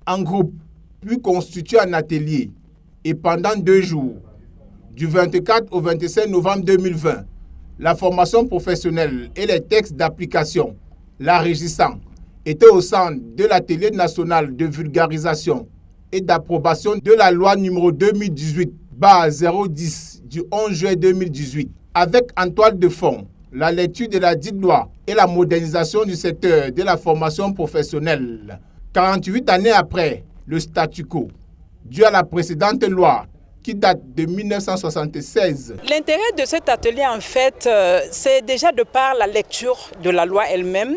en groupe, puis constitués en atelier, et pendant 2 jours, du 24 au 25 novembre 2020, la formation professionnelle et les textes d'application la régissant étaient au centre de l'atelier national de vulgarisation et d'approbation de la loi numéro 2018-010 du 11 juillet 2018, avec en toile de fond la lecture de la dite loi et la modernisation du secteur de la formation professionnelle. 48 années après le statu quo, dû à la précédente loi qui date de 1976. L'intérêt de cet atelier, en fait, c'est déjà de par la lecture de la loi elle-même,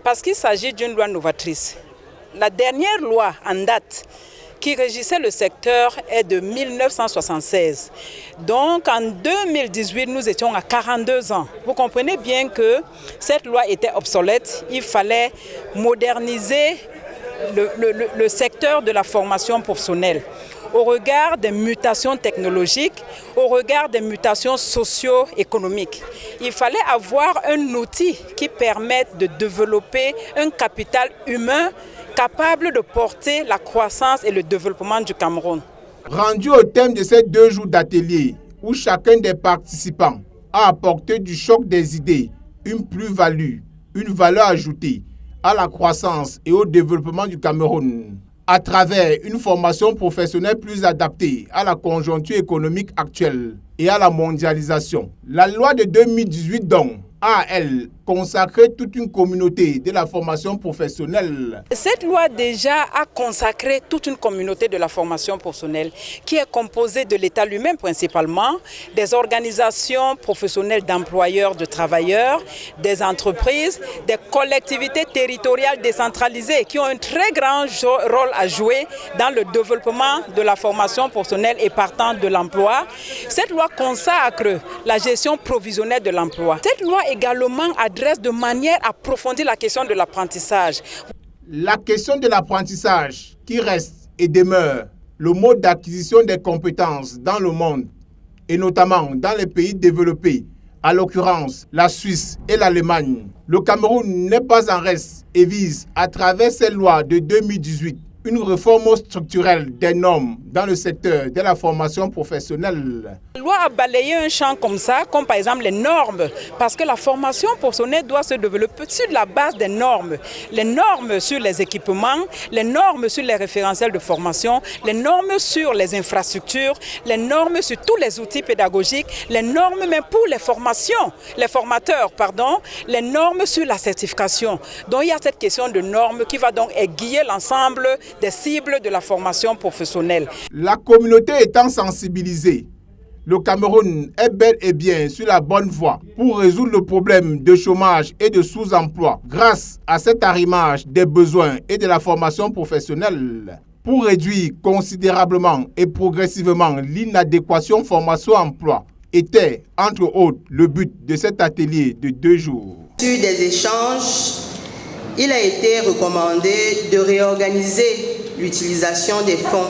parce qu'il s'agit d'une loi novatrice. La dernière loi en date qui régissait le secteur est de 1976. Donc en 2018, nous étions à 42 ans. Vous comprenez bien que cette loi était obsolète. Il fallait moderniser le secteur de la formation professionnelle au regard des mutations technologiques, au regard des mutations socio-économiques. Il fallait avoir un outil qui permette de développer un capital humain capable de porter la croissance et le développement du Cameroun. Rendu au thème de ces 2 jours d'atelier, où chacun des participants a apporté du choc des idées une plus-value, une valeur ajoutée à la croissance et au développement du Cameroun, à travers une formation professionnelle plus adaptée à la conjoncture économique actuelle et à la mondialisation. La loi de 2018 donc a, elle, consacré toute une communauté de la formation professionnelle. Cette loi déjà a consacré toute une communauté de la formation professionnelle qui est composée de l'État lui-même principalement, des organisations professionnelles d'employeurs, de travailleurs, des entreprises, des collectivités territoriales décentralisées qui ont un très grand rôle à jouer dans le développement de la formation professionnelle et partant de l'emploi. Cette loi consacre la gestion provisionnelle de l'emploi. Cette loi également adresse de manière approfondie la question de l'apprentissage. La question de l'apprentissage qui reste et demeure le mode d'acquisition des compétences dans le monde et notamment dans les pays développés, à l'occurrence la Suisse et l'Allemagne. Le Cameroun n'est pas en reste et vise à travers ces lois de 2018 une réforme structurelle des normes dans le secteur de la formation professionnelle. La loi a balayé un champ comme ça, comme par exemple les normes, parce que la formation professionnelle doit se développer sur la base des normes. Les normes sur les équipements, les normes sur les référentiels de formation, les normes sur les infrastructures, les normes sur tous les outils pédagogiques, les normes même pour les formations, les formateurs, les normes sur la certification. Donc il y a cette question de normes qui va donc aiguiller l'ensemble des cibles de la formation professionnelle. La communauté étant sensibilisée, le Cameroun est bel et bien sur la bonne voie pour résoudre le problème de chômage et de sous-emploi grâce à cet arrimage des besoins et de la formation professionnelle pour réduire considérablement et progressivement l'inadéquation formation-emploi était, entre autres, le but de cet atelier de 2 jours. Sur des échanges, il a été recommandé de réorganiser l'utilisation des fonds